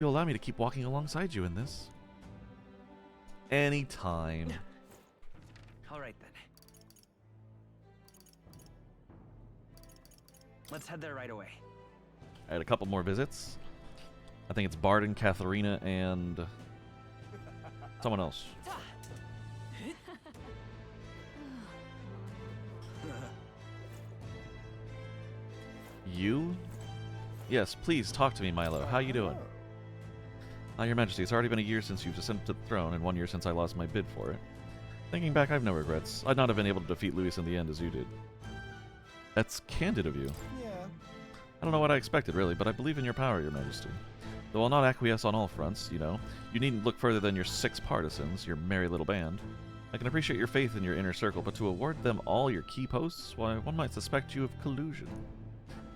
You'll allow me to keep walking alongside you in this? Anytime. Alright then. Let's head there right away. I had a couple more visits. I think it's Barden, Katharina, and someone else. You? Yes, please talk to me, Milo. How you doing? Your Majesty, it's already been a year since you've ascended to the throne, and 1 year since I lost my bid for it. Thinking back, I've no regrets. I'd not have been able to defeat Louis in the end as you did. That's candid of you. Yeah. I don't know what I expected, really, but I believe in your power, Your Majesty. Though I'll not acquiesce on all fronts, you know. You needn't look further than your 6 partisans, your merry little band. I can appreciate your faith in your inner circle, but to award them all your key posts, why, one might suspect you of collusion.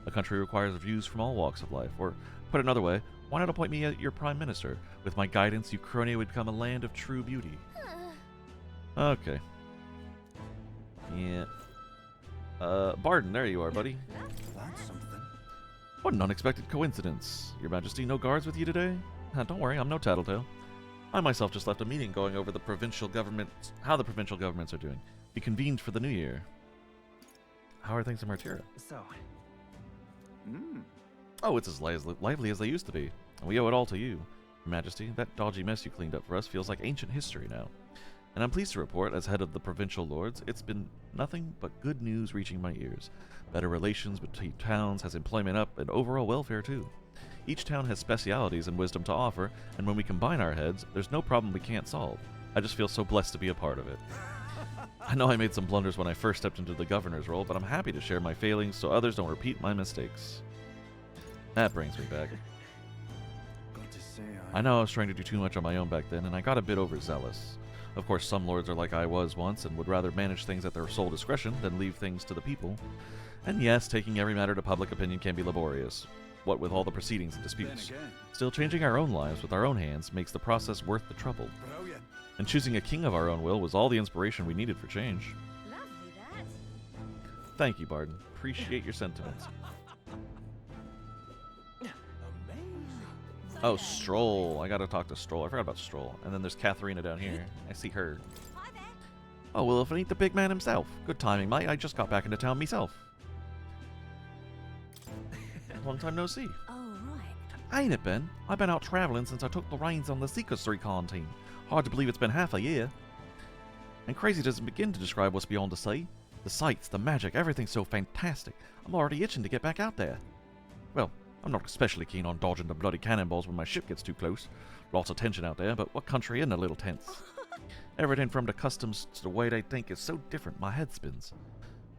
A country requires views from all walks of life, or, put another way, why not appoint me as your Prime Minister? With my guidance, Ukraine would become a land of true beauty. Okay. Yeah. Barden, there you are, buddy. That's something. What an unexpected coincidence. Your Majesty, no guards with you today? Don't worry, I'm no tattletale. I myself just left a meeting going over the provincial government, how the provincial governments are doing. Be convened for the new year. How are things in Martyra? So. Oh, it's as lively as they used to be. And we owe it all to you. Your Majesty, that dodgy mess you cleaned up for us feels like ancient history now. And I'm pleased to report, as head of the provincial lords, it's been nothing but good news reaching my ears. Better relations between towns has employment up, and overall welfare too. Each town has specialities and wisdom to offer, and when we combine our heads, there's no problem we can't solve. I just feel so blessed to be a part of it. I know I made some blunders when I first stepped into the governor's role, but I'm happy to share my failings so others don't repeat my mistakes. That brings me back. Got to say, I know I was trying to do too much on my own back then, and I got a bit overzealous. Of course, some lords are like I was once and would rather manage things at their sole discretion than leave things to the people. And yes, taking every matter to public opinion can be laborious. What with all the proceedings and disputes. Still, changing our own lives with our own hands makes the process worth the trouble. Brilliant. And choosing a king of our own will was all the inspiration we needed for change. Lovely that. Thank you, Barden. Appreciate your sentiments. Oh, Stroll. I gotta talk to Stroll. I forgot about Stroll. And then there's Katharina down here. I see her. Hi there. Oh, well, if it ain't the big man himself. Good timing, mate. I just got back into town myself. Long time no see. Oh, right. Ain't it, Ben? I've been out traveling since I took the reins on the Seekers Recon team. Hard to believe it's been half a year. And crazy doesn't begin to describe what's beyond the sea. The sights, the magic, everything's so fantastic. I'm already itching to get back out there. Well, I'm not especially keen on dodging the bloody cannonballs when my ship gets too close. Lots of tension out there, but what country isn't a little tense? Everything from the customs to the way they think is so different, my head spins.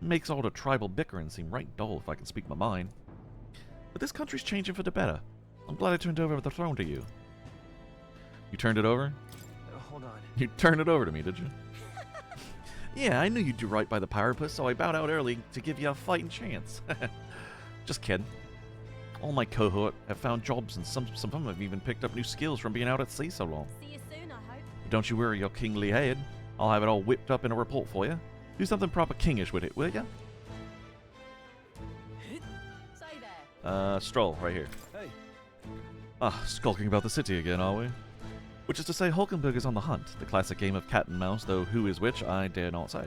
Makes all the tribal bickering seem right dull if I can speak my mind. But this country's changing for the better. I'm glad I turned over the throne to you. You turned it over? Hold on. You turned it over to me, did you? Yeah, I knew you'd do right by the Pyrrhus, so I bowed out early to give you a fighting chance. Just kidding. All my cohort have found jobs, and some of them have even picked up new skills from being out at sea so long. See you soon, I hope. But don't you worry your kingly head. I'll have it all whipped up in a report for you. Do something proper kingish with it, will ya? Say there. Stroll, right here. Hey. Skulking about the city again, are we? Which is to say, Hulkenberg is on the hunt, the classic game of cat and mouse, though who is which, I dare not say.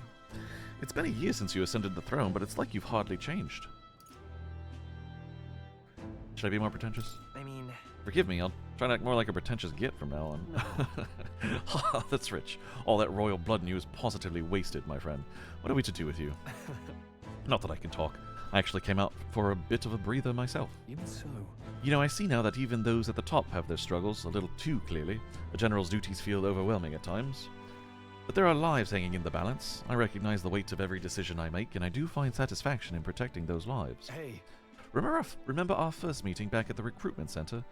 It's been a year since you ascended the throne, but it's like you've hardly changed. Should I be more pretentious? I mean, Forgive me, I'll try to act more like a pretentious git from now on. That's rich. All that royal blood in you is positively wasted, my friend. What are we to do with you? Not that I can talk. I actually came out for a bit of a breather myself. Even so. You know, I see now that even those at the top have their struggles a little too clearly. The general's duties feel overwhelming at times. But there are lives hanging in the balance. I recognize the weight of every decision I make, and I do find satisfaction in protecting those lives. Hey. Remember our first meeting back at the recruitment center?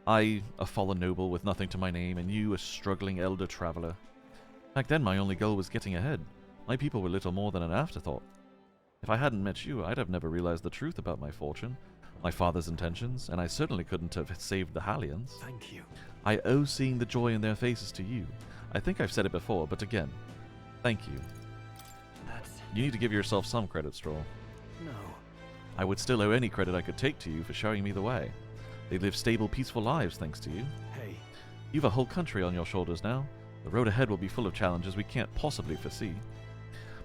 I, a fallen noble with nothing to my name, and you, a struggling elder traveler. Back then, my only goal was getting ahead. My people were little more than an afterthought. If I hadn't met you, I'd have never realized the truth about my fortune, my father's intentions, and I certainly couldn't have saved the Hallians. Thank you. I owe seeing the joy in their faces to you. I think I've said it before, but again, thank you. that's... You need to give yourself some credit, Stroll. No. I would still owe any credit I could take to you for showing me the way. They live stable, peaceful lives thanks to you. Hey, You've a whole country on your shoulders now. The road ahead will be full of challenges we can't possibly foresee.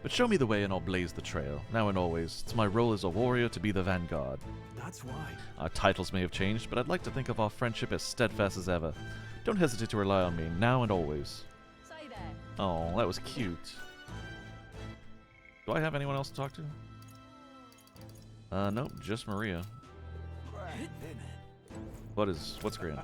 But show me the way and I'll blaze the trail. Now and always, it's my role as a warrior to be the vanguard. that's why. Our titles may have changed, but I'd like to think of our friendship as steadfast as ever. Don't hesitate to rely on me, now and always. Say there. Oh, that was cute. Do I have anyone else to talk to? Nope, just Maria. What's grand?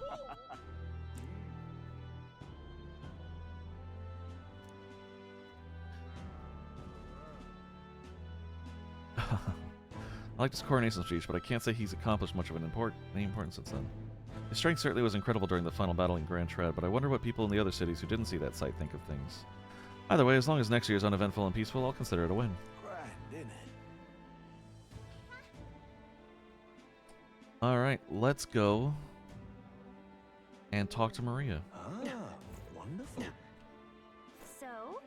I liked his coronation speech, but I can't say he's accomplished much of any importance since then. His strength certainly was incredible during the final battle in Grand Tread, but I wonder what people in the other cities who didn't see that sight think of things. Either way, as long as next year is uneventful and peaceful, I'll consider it a win. Alright, let's go and talk to Maria. Ah, wonderful. So,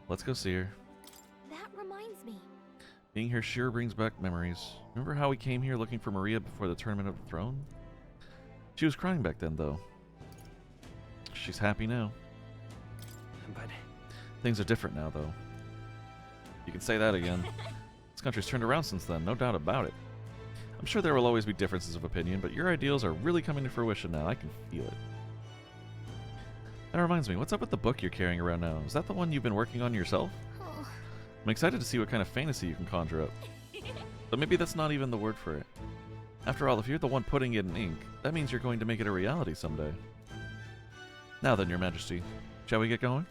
Let's go see her. that reminds me. Being here sure brings back memories. Remember how we came here looking for Maria before the Tournament of the Throne? She was crying back then, though. She's happy now. But Things are different now, though. You can say that again. This country's turned around since then, no doubt about it. I'm sure there will always be differences of opinion, but your ideals are really coming to fruition now. I can feel it. That reminds me, what's up with the book you're carrying around now? Is that the one you've been working on yourself? Oh. I'm excited to see what kind of fantasy you can conjure up. But maybe that's not even the word for it. After all, if you're the one putting it in ink, that means you're going to make it a reality someday. Now then, Your Majesty, shall we get going?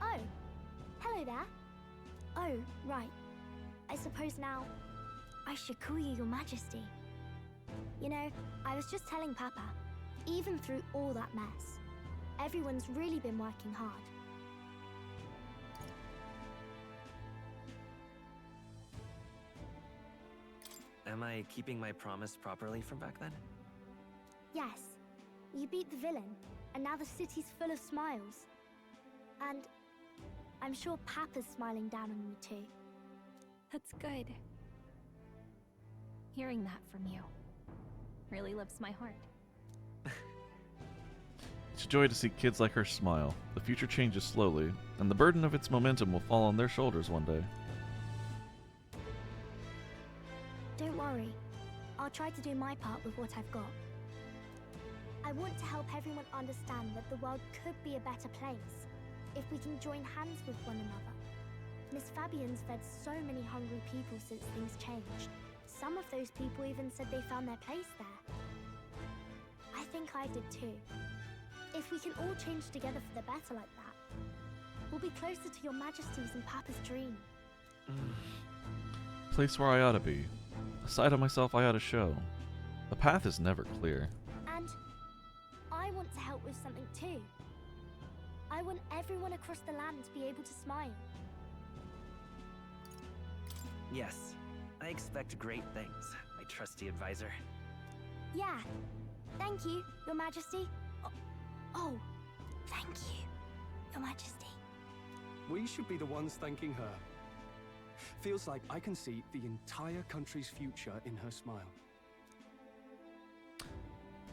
Oh, hello there. Oh, right. I suppose now I should call you Your Majesty. You know, I was just telling Papa, even through all that mess, everyone's really been working hard. am I keeping my promise properly from back then? Yes, you beat the villain, and now the city's full of smiles. And I'm sure Papa's smiling down on you too. That's good. Hearing that from you really lifts my heart. It's a joy to see kids like her smile. The future changes slowly, and the burden of its momentum will fall on their shoulders one day. Don't worry, I'll try to do my part with what I've got. I want to help everyone understand that the world could be a better place if we can join hands with one another. Miss Fabian's fed so many hungry people since things changed. Some of those people even said they found their place there. I think I did too. If we can all change together for the better like that, we'll be closer to Your Majesty's and Papa's dream. Place where I ought to be. A side of myself I ought to show. The path is never clear. And I want to help with something too. I want everyone across the land to be able to smile. Yes, I expect great things, my trusty advisor. Yeah. Thank you, Your Majesty. Oh, thank you, Your Majesty. We should be the ones thanking her. Feels like I can see the entire country's future in her smile.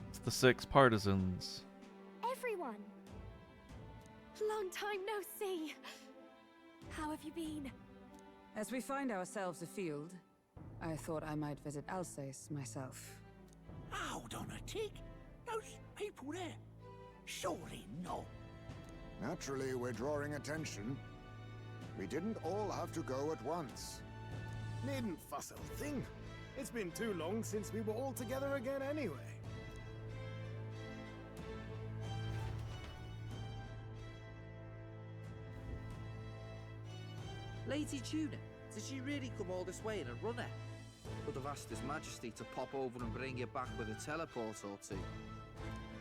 It's the 6 partisans. Everyone. Long time no see. How have you been? As we find ourselves afield, I thought I might visit Alsace myself. Hold on a tick. Those people there. Surely not. Naturally, we're drawing attention. We didn't all have to go at once. Needn't fuss a thing. It's been too long since we were all together again anyway. Lady Tuna, did she really come all this way in a runner? Would have asked His Majesty to pop over and bring you back with a teleport or two.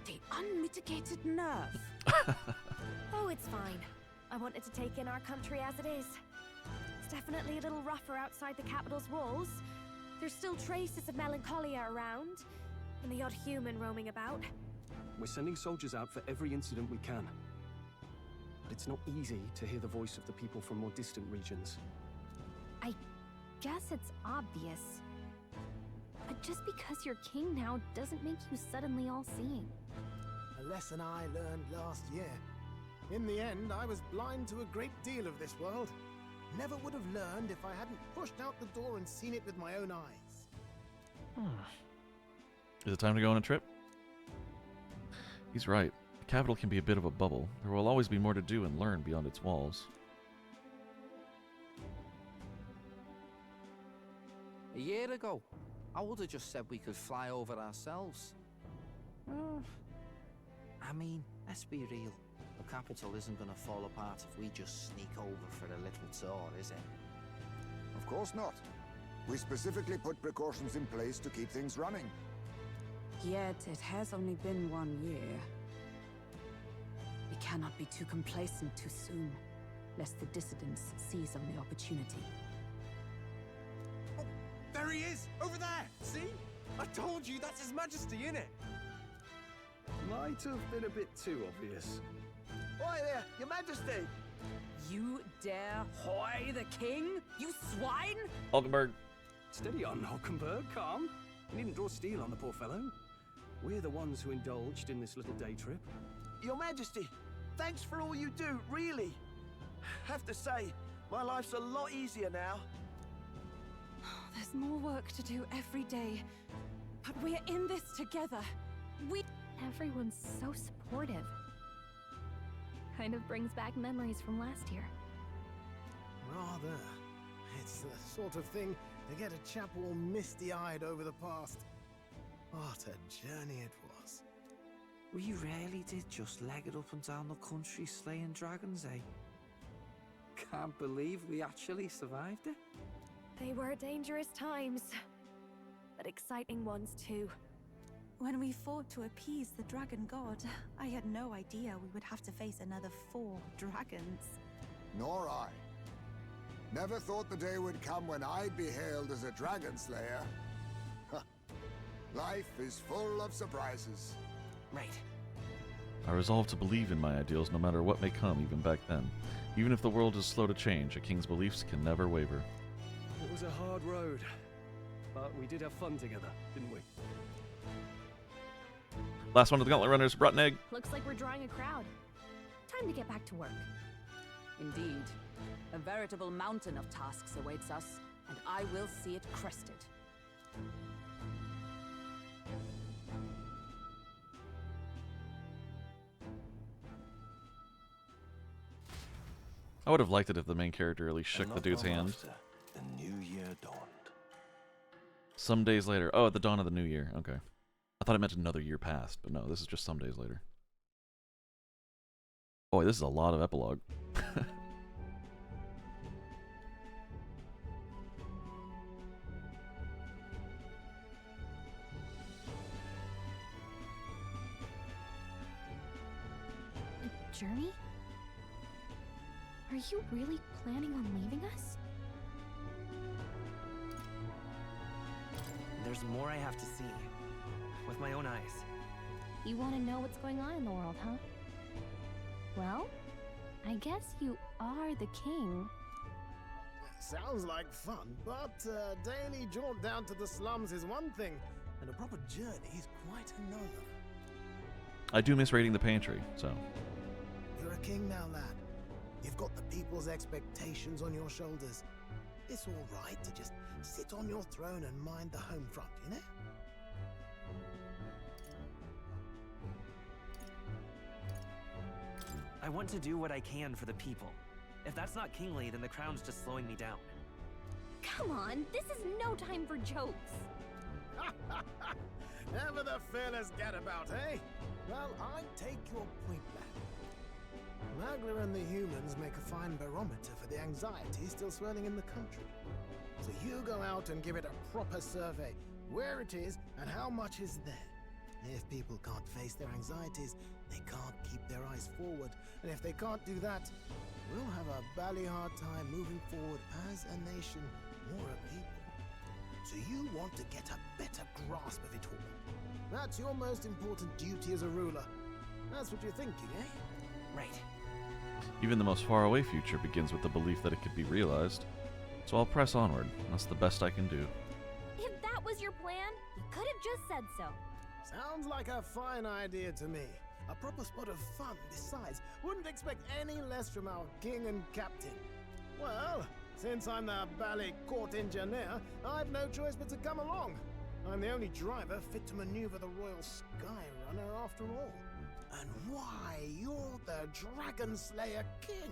The unmitigated nerve. Oh, it's fine. I wanted to take in our country as it is. It's definitely a little rougher outside the capital's walls, There's still traces of melancholia around, and the odd human roaming about. We're sending soldiers out for every incident we can. But it's not easy to hear the voice of the people from more distant regions. I guess it's obvious. But just because you're king now doesn't make you suddenly all-seeing. A lesson I learned last year. In the end, I was blind to a great deal of this world. Never would have learned if I hadn't pushed out the door and seen it with my own eyes. Is it time to go on a trip? He's right. The capital can be a bit of a bubble. There will always be more to do and learn beyond its walls. A year ago, I would have just said we could fly over ourselves. I mean, let's be real. The capital isn't going to fall apart if we just sneak over for a little tour, is it? Of course not. We specifically put precautions in place to keep things running. Yet it has only been 1 year. We cannot be too complacent too soon, lest the dissidents seize on the opportunity. Oh, there he is! Over there! See? I told you, that's His Majesty, innit? Might have been a bit too obvious. Oi there, Your Majesty! You dare hoy the king? You swine! Hulkenberg. Steady on, Hulkenberg, calm. You needn't draw steel on the poor fellow. We're the ones who indulged in this little day trip. Your Majesty, thanks for all you do, really. Have to say, my life's a lot easier now. There's more work to do every day, but we're in this together. Everyone's so supportive. Kind of brings back memories from last year. Rather. It's the sort of thing to get a chap all misty-eyed over the past. What a journey it was. We really did just leg it up and down the country slaying dragons, eh? Can't believe we actually survived it. They were dangerous times, but exciting ones too. When we fought to appease the dragon god, I had no idea we would have to face another 4 dragons. Nor I. Never thought the day would come when I'd be hailed as a dragon slayer. Life is full of surprises. Right. I resolve to believe in my ideals no matter what may come, even back then. Even if the world is slow to change, a king's beliefs can never waver. It was a hard road, but we did have fun together, didn't we? Last one of the Gauntlet Runners, Rotten Egg. Looks like we're drawing a crowd. Time to get back to work. Indeed. A veritable mountain of tasks awaits us, and I will see it crested. I would have liked it if the main character really shook the dude's hand. The new year dawned. Some days later. Oh, at the dawn of the new year. Okay. I thought it meant another year passed, but no, this is just some days later. Boy, this is a lot of epilogue. A journey? Are you really planning on leaving us? There's more I have to see. With my own eyes. You want to know what's going on in the world, huh? Well, I guess you are the king. Sounds like fun, but a daily jaunt down to the slums is one thing, and a proper journey is quite another. I do miss raiding the pantry, so. You're a king now, lad. You've got the people's expectations on your shoulders. It's all right to just sit on your throne and mind the home front, you know? I want to do what I can for the people. If that's not kingly, then the crown's just slowing me down. Come on, this is no time for jokes. Never the fearless gadabout, eh? Well, I take your point, lad. Magler and the humans make a fine barometer for the anxiety still swirling in the country. So you go out and give it a proper survey, where it is and how much is there. If people can't face their anxieties, they can't keep their eyes forward. And if they can't do that, we'll have a bally hard time moving forward as a nation or a people. So you want to get a better grasp of it all. That's your most important duty as a ruler. That's what you're thinking, eh? Right. Even the most faraway future begins with the belief that it could be realized. So I'll press onward. That's the best I can do. If that was your plan, you could have just said so. Sounds like a fine idea to me. A proper spot of fun besides. Wouldn't expect any less from our king and captain. Well, since I'm the ballet court engineer, I've no choice but to come along. I'm the only driver fit to maneuver the Royal Skyrunner after all. And why, you're the Dragon Slayer King,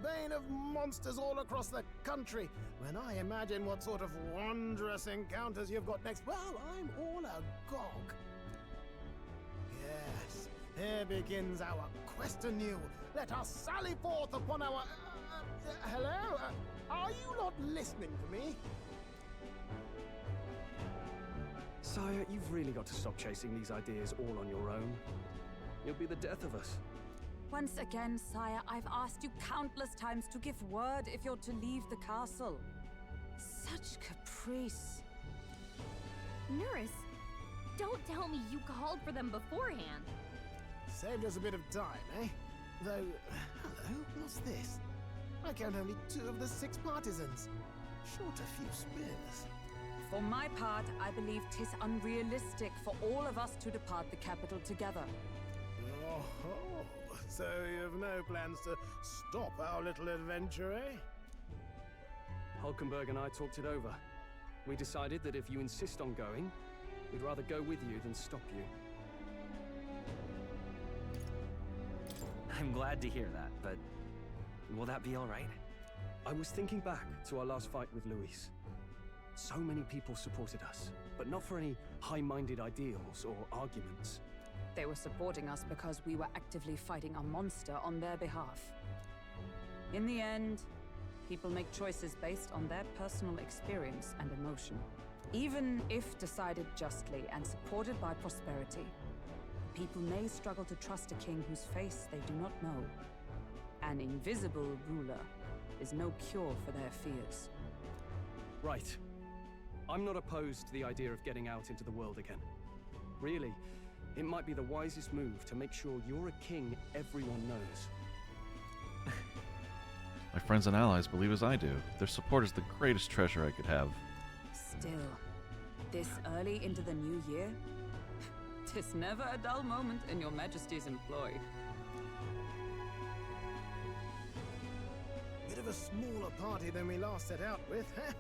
bane of monsters all across the country. When I imagine what sort of wondrous encounters you've got next, well, I'm all agog. Yes, here begins our quest anew. Let us sally forth upon our... hello? Are you not listening to me? Sire, you've really got to stop chasing these ideas all on your own. You'll be the death of us. Once again, sire, I've asked you countless times to give word if you're to leave the castle. Such caprice. Nurse, don't tell me you called for them beforehand. Saved us a bit of time, eh? Though, hello, what's this? I count only 2 of the 6 partisans. Short a few spears. For my part, I believe 'tis unrealistic for all of us to depart the capital together. Oh, so you have no plans to stop our little adventure, eh? Hulkenberg and I talked it over. We decided that if you insist on going, we'd rather go with you than stop you. I'm glad to hear that, but will that be all right? I was thinking back to our last fight with Luis. So many people supported us, but not for any high-minded ideals or arguments. They were supporting us because we were actively fighting a monster on their behalf. In the end, people make choices based on their personal experience and emotion. Even if decided justly and supported by prosperity, people may struggle to trust a king whose face they do not know. An invisible ruler is no cure for their fears. Right. I'm not opposed to the idea of getting out into the world again. Really, it might be the wisest move to make sure you're a king everyone knows. My friends and allies believe as I do. Their support is the greatest treasure I could have. Still, this early into the new year? 'Tis never a dull moment in your Majesty's employ. Bit of a smaller party than we last set out with, huh?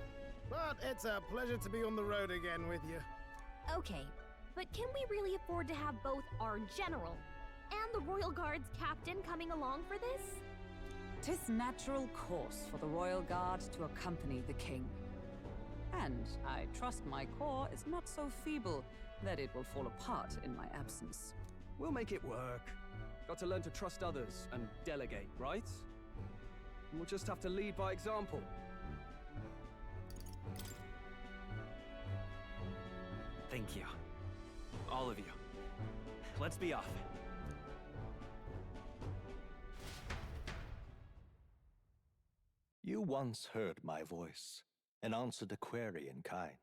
But it's a pleasure to be on the road again with you. Okay, but can we really afford to have both our general and the Royal Guard's captain coming along for this? 'Tis natural course for the Royal Guard to accompany the king. And I trust my corps is not so feeble that it will fall apart in my absence. We'll make it work. Got to learn to trust others and delegate, right? We'll just have to lead by example. Thank you. All of you. Let's be off. You once heard my voice and answered a query in kind.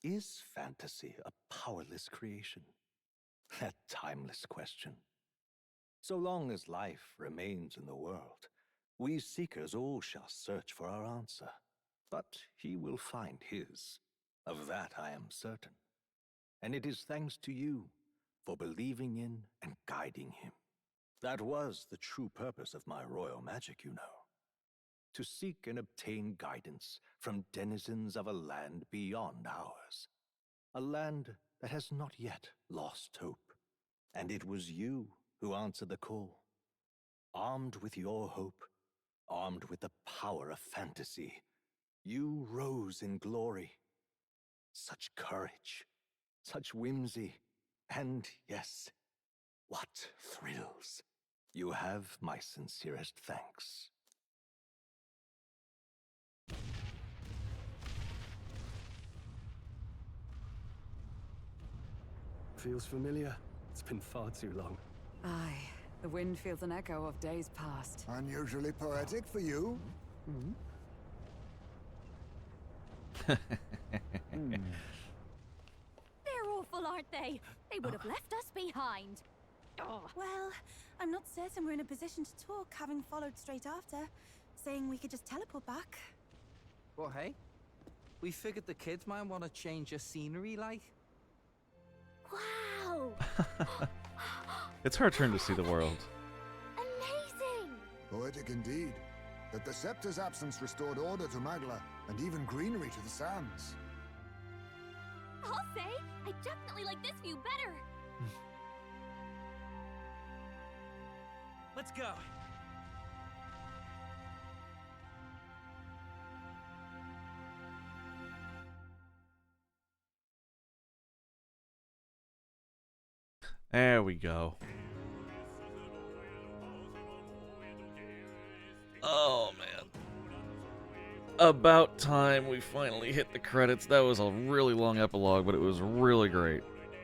Is fantasy a powerless creation? That timeless question. So long as life remains in the world, we seekers all shall search for our answer. But he will find his. Of that I am certain. And it is thanks to you for believing in and guiding him. That was the true purpose of my royal magic, you know. To seek and obtain guidance from denizens of a land beyond ours. A land that has not yet lost hope. And it was you who answered the call. Armed with your hope, armed with the power of fantasy, you rose in glory. Such courage, such whimsy, and yes, what thrills. You have my sincerest thanks. Feels familiar. It's been far too long. Aye, the wind feels an echo of days past. Unusually poetic for you. Hmm? They're awful, aren't they? They would have left us behind. Oh. Well, I'm not certain we're in a position to talk, having followed straight after, saying we could just teleport back. Well, hey, we figured the kids might want to change your scenery, like. Wow! It's her turn to see the world. Amazing! Poetic indeed. That the scepter's absence restored order to Magla, and even greenery to the sands. I'll say, I definitely like this view better. Let's go. There we go. Oh, man. About time we finally hit the credits. That was a really long epilogue, but it was really great.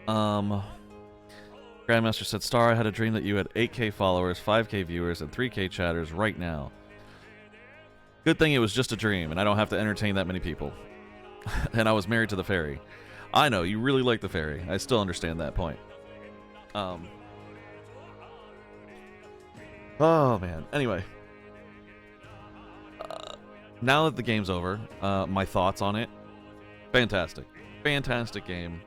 Grandmaster said, Star, I had a dream that you had 8K followers, 5K viewers, and 3K chatters right now. Good thing it was just a dream, and I don't have to entertain that many people. And I was married to the fairy. I know, you really like the fairy. I still understand that point. Oh, man. Anyway. Now that the game's over, my thoughts on it. Fantastic. Fantastic game.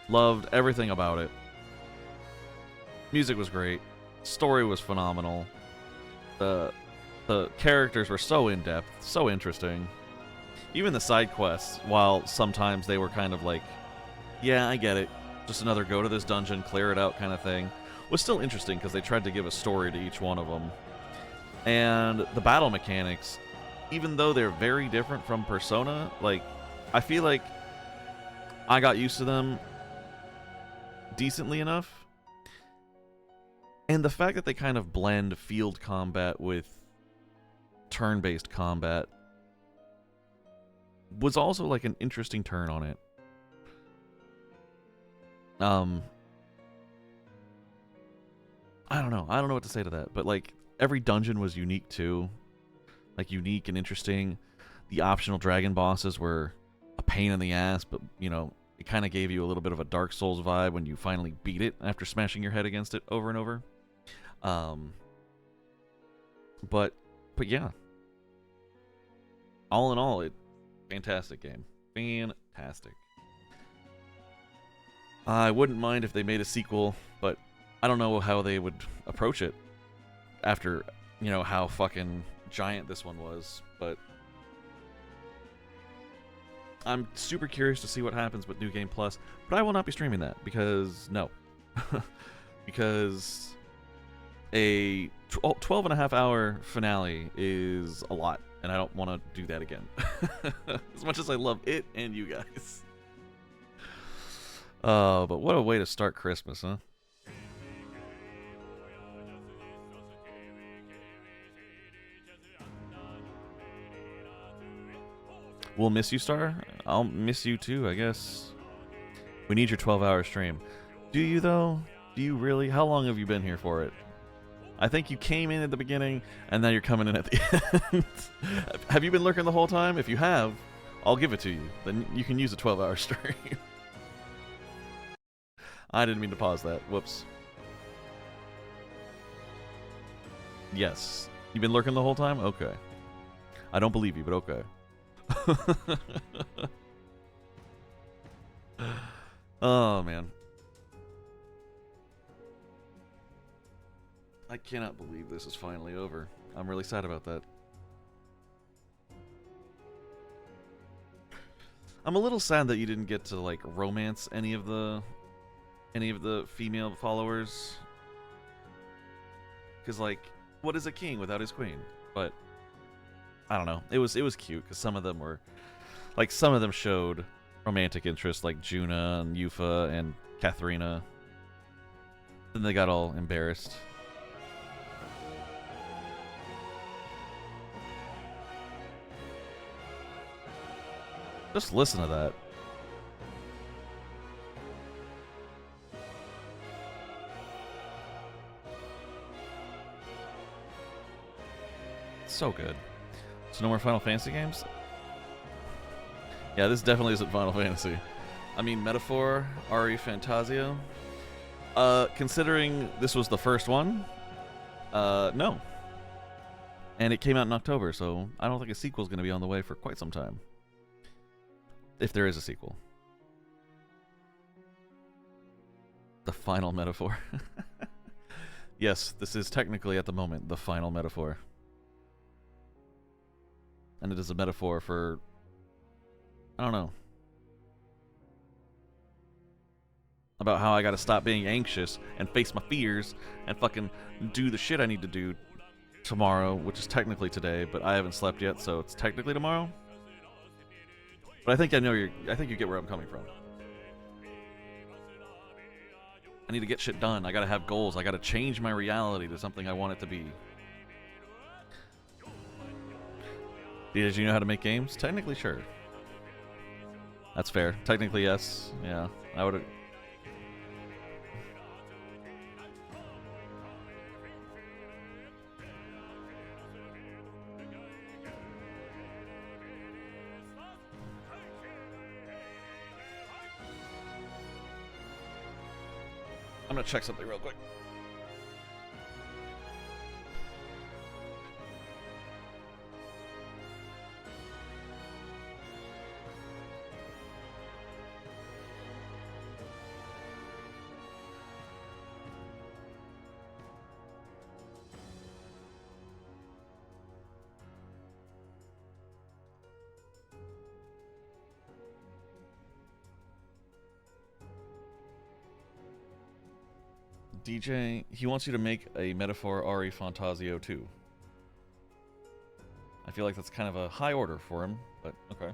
Loved everything about it. Music was great. Story was phenomenal. The characters were so in-depth, so interesting. Even the side quests, while sometimes they were kind of like, yeah, I get it. Just another go to this dungeon, clear it out kind of thing, was still interesting because they tried to give a story to each one of them. And the battle mechanics, even though they're very different from Persona, like, I feel like I got used to them decently enough. And the fact that they kind of blend field combat with turn-based combat was also like an interesting turn on it. I don't know. I don't know what to say to that, but like every dungeon was unique too. Like unique and interesting. The optional dragon bosses were a pain in the ass, but you know, it kind of gave you a little bit of a Dark Souls vibe when you finally beat it after smashing your head against it over and over. But yeah. All in all, fantastic game. Fantastic. I wouldn't mind if they made a sequel, but I don't know how they would approach it after, you know, how fucking giant this one was, but I'm super curious to see what happens with New Game Plus, but I will not be streaming that because, no. Because a 12 and a half hour finale is a lot, and I don't want to do that again. As much as I love it and you guys. But what a way to start Christmas, huh? We'll miss you, Star. I'll miss you too, I guess. We need your 12-hour stream. Do you, though? Do you really? How long have you been here for it? I think you came in at the beginning, and now you're coming in at the end. Have you been lurking the whole time? If you have, I'll give it to you. Then you can use a 12-hour stream. I didn't mean to pause that. Whoops. Yes. You've been lurking the whole time? Okay. I don't believe you, but okay. Oh, man. I cannot believe this is finally over. I'm really sad about that. I'm a little sad that you didn't get to, like, romance any of the female followers. Because, like, what is a king without his queen? But I don't know. It was cute because some of them were, like, some of them showed romantic interest, like Juna and Yufa and Katharina. Then they got all embarrassed. Just listen to that. So good. So no more Final Fantasy games? Yeah, this definitely isn't Final Fantasy. I mean, Metaphor, RE Fantazio. Considering this was the first one, no. And it came out in October, so I don't think a sequel's going to be on the way for quite some time. If there is a sequel. The final Metaphor. Yes, this is technically at the moment the final Metaphor. And it is a metaphor for, I don't know, about how I gotta stop being anxious and face my fears and fucking do the shit I need to do tomorrow, which is technically today, but I haven't slept yet, so it's technically tomorrow. But I think I think you get where I'm coming from. I need to get shit done. I gotta have goals. I gotta change my reality to something I want it to be. Did you know how to make games? Technically, sure. That's fair. Technically, yes. Yeah, I would. I'm gonna check something real quick. DJ, he wants you to make a Metaphor RE Fantazio 2. I feel like that's kind of a high order for him, but okay.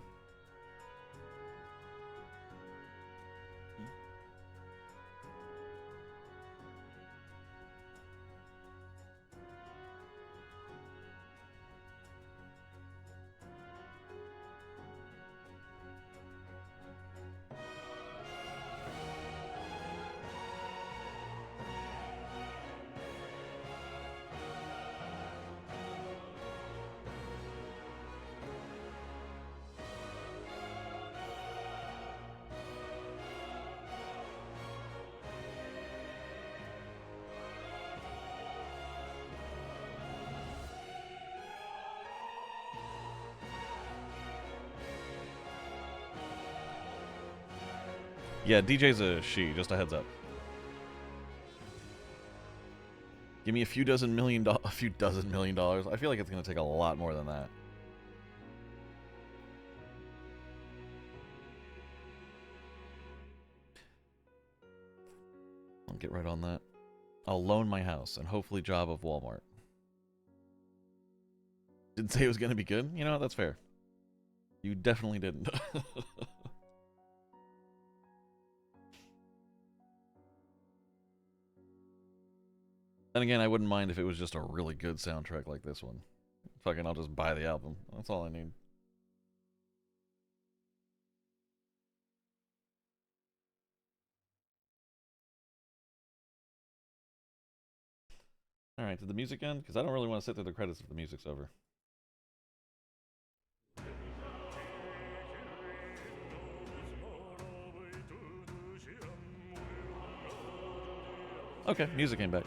Yeah, DJ's a she, just a heads up. Give me a few dozen million dollars. I feel like it's going to take a lot more than that. I'll get right on that. I'll loan my house and hopefully job of Walmart. Didn't say it was going to be good. You know, that's fair. You definitely didn't. Then again, I wouldn't mind if it was just a really good soundtrack like this one. Fucking, I'll just buy the album. That's all I need. Alright, did the music end? Because I don't really want to sit through the credits if the music's over. Okay, music came back.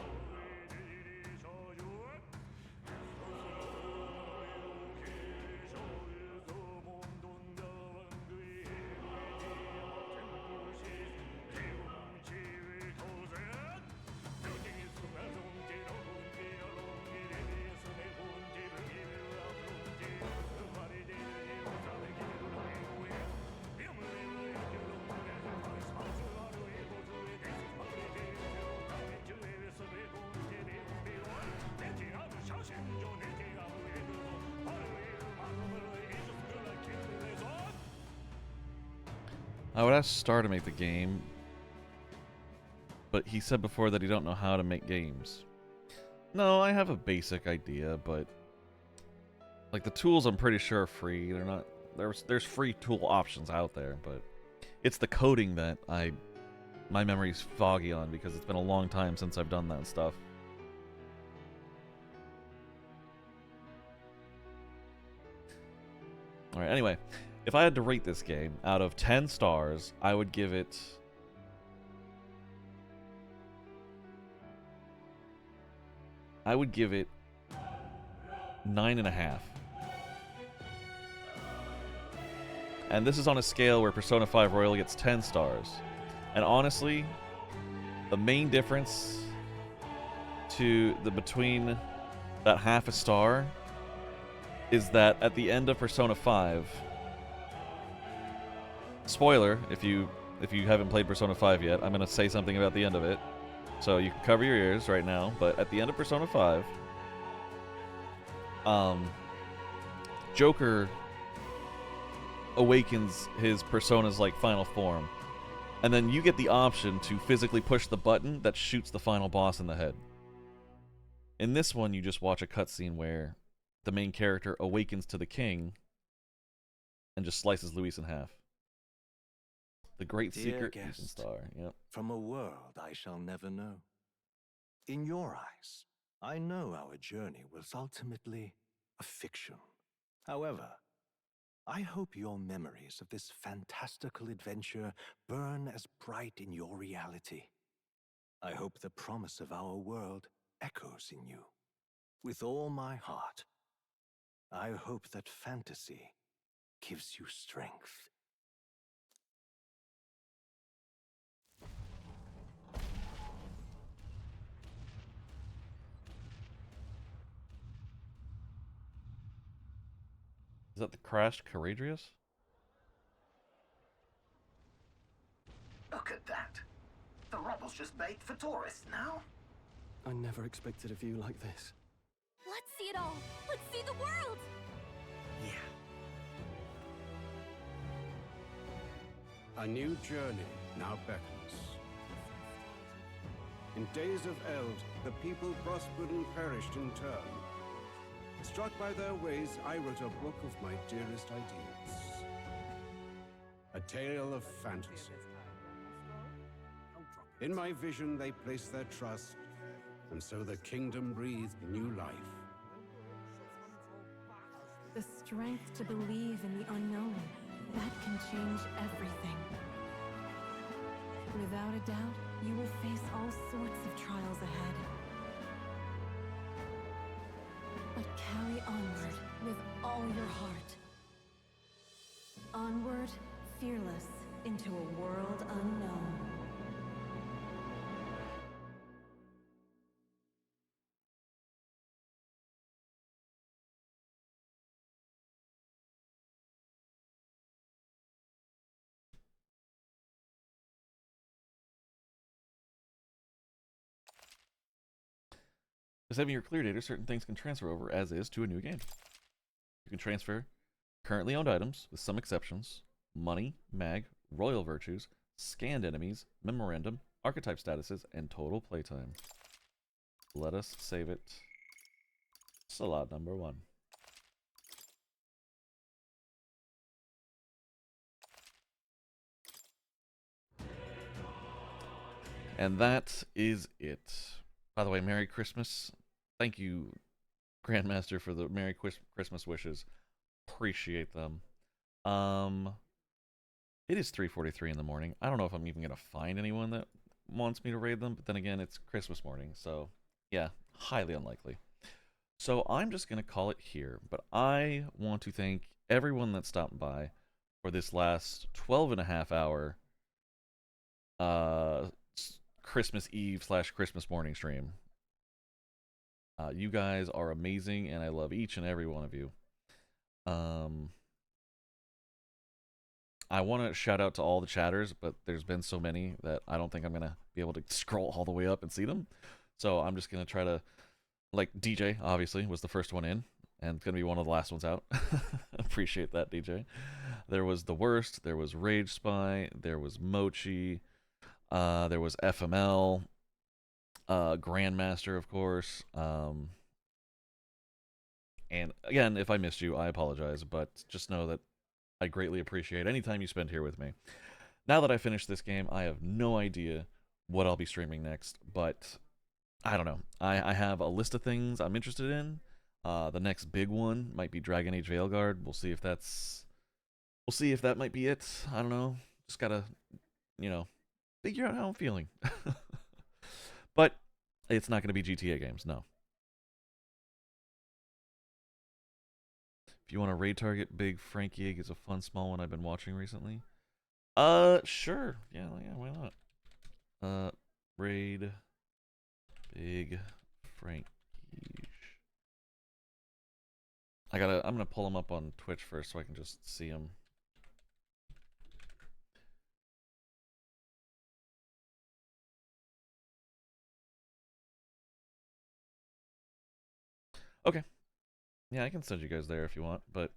I would ask Star to make the game, but he said before that he don't know how to make games. No, I have a basic idea, but like the tools I'm pretty sure are free. They're not there's free tool options out there, but it's the coding that my memory's foggy on because it's been a long time since I've done that stuff. All right, anyway, If I had to rate this game out of 10 stars, I would give it... I would give it 9.5. And this is on a scale where Persona 5 Royal gets 10 stars. And honestly, the main difference between that half a star is that at the end of Persona 5, spoiler, if you haven't played Persona 5 yet, I'm going to say something about the end of it. So you can cover your ears right now, but at the end of Persona 5, Joker awakens his Persona's like final form. And then you get the option to physically push the button that shoots the final boss in the head. In this one, you just watch a cutscene where the main character awakens to the king and just slices Luis in half. The great Dear secret guest, star. Yep. From a world I shall never know. In your eyes, I know our journey was ultimately a fiction. However, I hope your memories of this fantastical adventure burn as bright in your reality. I hope the promise of our world echoes in you. With all my heart, I hope that fantasy gives you strength. Is that the crashed Caradrius? Look at that. The rubble's just made for tourists now. I never expected a view like this. Let's see it all. Let's see the world. Yeah. A new journey now beckons. In days of eld, the people prospered and perished in turn. Struck by their ways, I wrote a book of my dearest ideas. A tale of fantasy. In my vision, they placed their trust, and so the kingdom breathed new life. The strength to believe in the unknown, that can change everything. Without a doubt, you will face all sorts of trials ahead. But carry onward with all your heart. Onward, fearless, into a world unknown. With having your clear data, certain things can transfer over as is to a new game. You can transfer currently owned items, with some exceptions, money, mag, royal virtues, scanned enemies, memorandum, archetype statuses, and total playtime. Let us save it. Slot number 1. And that is it. By the way, Merry Christmas. Thank you, Grandmaster, for the Merry Christmas wishes. Appreciate them. It is 3:43 in the morning. I don't know if I'm even going to find anyone that wants me to raid them, but then again, it's Christmas morning, so yeah, highly unlikely. So I'm just going to call it here, but I want to thank everyone that stopped by for this last 12.5 hour Christmas Eve / Christmas morning stream. You guys are amazing, and I love each and every one of you. I want to shout out to all the chatters, but there's been so many that I don't think I'm going to be able to scroll all the way up and see them. So I'm just going to try to, like, DJ, obviously, was the first one in, and it's going to be one of the last ones out. Appreciate that, DJ. There was The Worst, there was Rage Spy, there was Mochi, there was FML, Grandmaster, of course. And again, if I missed you, I apologize, but just know that I greatly appreciate any time you spend here with me. Now that I finished this game, I have no idea what I'll be streaming next, but I don't know. I have a list of things I'm interested in. The next big one might be Dragon Age Veilguard. We'll see if that's we'll see if that might be it. I don't know. Just gotta, you know, figure out how I'm feeling. But it's not going to be GTA games, no. If you want to raid target Big Frankie Egg, it's a fun small one I've been watching recently. Sure. Yeah, why not? Raid Big Frankie. I'm gonna pull him up on Twitch first so I can just see him. Okay. Yeah, I can send you guys there if you want, but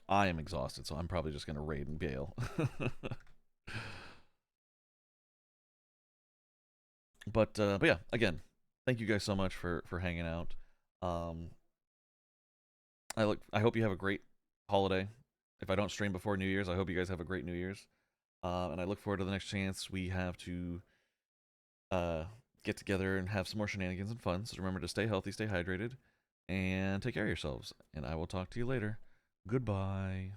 I am exhausted, so I'm probably just gonna raid and bail. But yeah, again, thank you guys so much for hanging out. I hope you have a great holiday. If I don't stream before New Year's, I hope you guys have a great New Year's. And I look forward to the next chance we have to get together and have some more shenanigans and fun. So remember to stay healthy, stay hydrated, and take care of yourselves. And I will talk to you later. Goodbye.